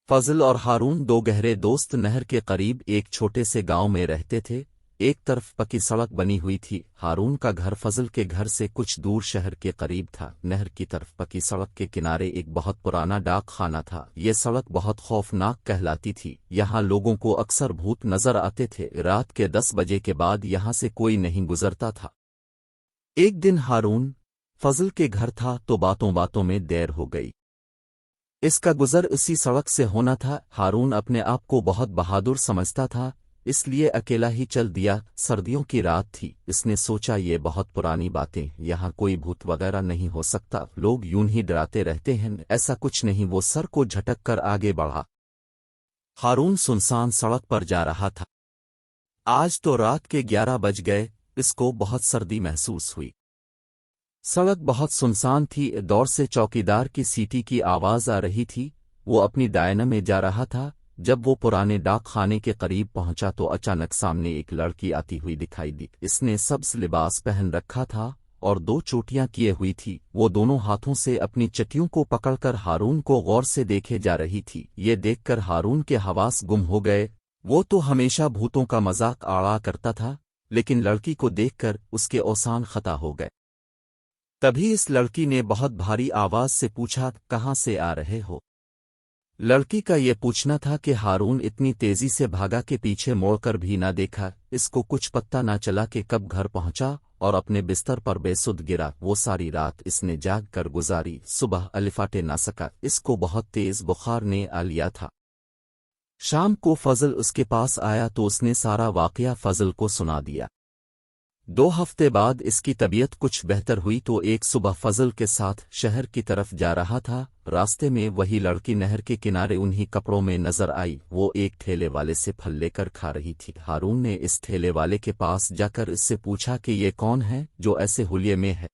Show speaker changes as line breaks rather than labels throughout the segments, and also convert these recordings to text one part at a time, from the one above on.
فضل اور ہارون دو گہرے دوست نہر کے قریب ایک چھوٹے سے گاؤں میں رہتے تھے۔ ایک طرف پکی سڑک بنی ہوئی تھی۔ ہارون کا گھر فضل کے گھر سے کچھ دور شہر کے قریب تھا۔ نہر کی طرف پکی سڑک کے کنارے ایک بہت پرانا ڈاک خانہ تھا۔ یہ سڑک بہت خوفناک کہلاتی تھی۔ یہاں لوگوں کو اکثر بھوت نظر آتے تھے۔ رات کے 10 بجے کے بعد یہاں سے کوئی نہیں گزرتا تھا۔ ایک دن ہارون فضل کے گھر تھا تو باتوں باتوں میں دیر ہو گئی۔ اس کا گزر اسی سڑک سے ہونا تھا۔ ہارون اپنے آپ کو بہت بہادر سمجھتا تھا، اس لیے اکیلا ہی چل دیا۔ سردیوں کی رات تھی۔ اس نے سوچا یہ بہت پرانی باتیں، یہاں کوئی بھوت وغیرہ نہیں ہو سکتا، لوگ یوں ہی ڈراتے رہتے ہیں، ایسا کچھ نہیں۔ وہ سر کو جھٹک کر آگے بڑھا۔ ہارون سنسان سڑک پر جا رہا تھا۔ آج تو رات کے 11 بج گئے۔ اس کو بہت سردی محسوس ہوئی۔ سڑک بہت سنسان تھی۔ دور سے چوکیدار کی سیٹی کی آواز آ رہی تھی۔ وہ اپنی ڈائنا میں جا رہا تھا۔ جب وہ پرانے ڈاک خانے کے قریب پہنچا تو اچانک سامنے ایک لڑکی آتی ہوئی دکھائی دی۔ اس نے سبز لباس پہن رکھا تھا اور 2 چوٹیاں کیے ہوئی تھی۔ وہ دونوں ہاتھوں سے اپنی چٹیوں کو پکڑ کر ہارون کو غور سے دیکھے جا رہی تھی۔ یہ دیکھ کر ہارون کے حواس گم ہو گئے۔ وہ تو ہمیشہ بھوتوں کا مذاق اڑا کرتا تھا، لیکن لڑکی کو دیکھ کر اس کے اوسان خطا ہو گئے۔ تبھی اس لڑکی نے بہت بھاری آواز سے پوچھا، کہاں سے آ رہے ہو؟ لڑکی کا یہ پوچھنا تھا کہ ہارون اتنی تیزی سے بھاگا کہ پیچھے موڑ کر بھی نہ دیکھا۔ اس کو کچھ پتہ نہ چلا کہ کب گھر پہنچا اور اپنے بستر پر بے سدھ گرا۔ وہ ساری رات اس نے جاگ کر گزاری، صبح الفاٹے نہ سکا۔ اس کو بہت تیز بخار نے آ لیا تھا۔ شام کو فضل اس کے پاس آیا تو اس نے سارا واقعہ فضل کو سنا دیا۔ 2 ہفتے بعد اس کی طبیعت کچھ بہتر ہوئی تو ایک صبح فضل کے ساتھ شہر کی طرف جا رہا تھا۔ راستے میں وہی لڑکی نہر کے کنارے انہی کپڑوں میں نظر آئی۔ وہ ایک ٹھیلے والے سے پھل لے کر کھا رہی تھی۔ ہارون نے اس ٹھیلے والے کے پاس جا کر اس سے پوچھا کہ یہ کون ہے جو ایسے حلیے میں ہے؟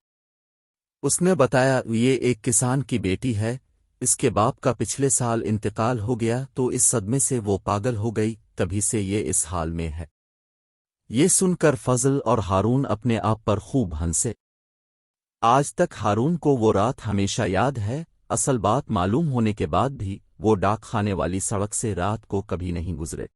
اس نے بتایا یہ ایک کسان کی بیٹی ہے، اس کے باپ کا پچھلے سال انتقال ہو گیا تو اس صدمے سے وہ پاگل ہو گئی، تبھی سے یہ اس حال میں ہے۔ یہ سن کر فضل اور ہارون اپنے آپ پر خوب ہنسے۔ آج تک ہارون کو وہ رات ہمیشہ یاد ہے۔ اصل بات معلوم ہونے کے بعد بھی وہ ڈاک خانے والی سڑک سے رات کو کبھی نہیں گزرے۔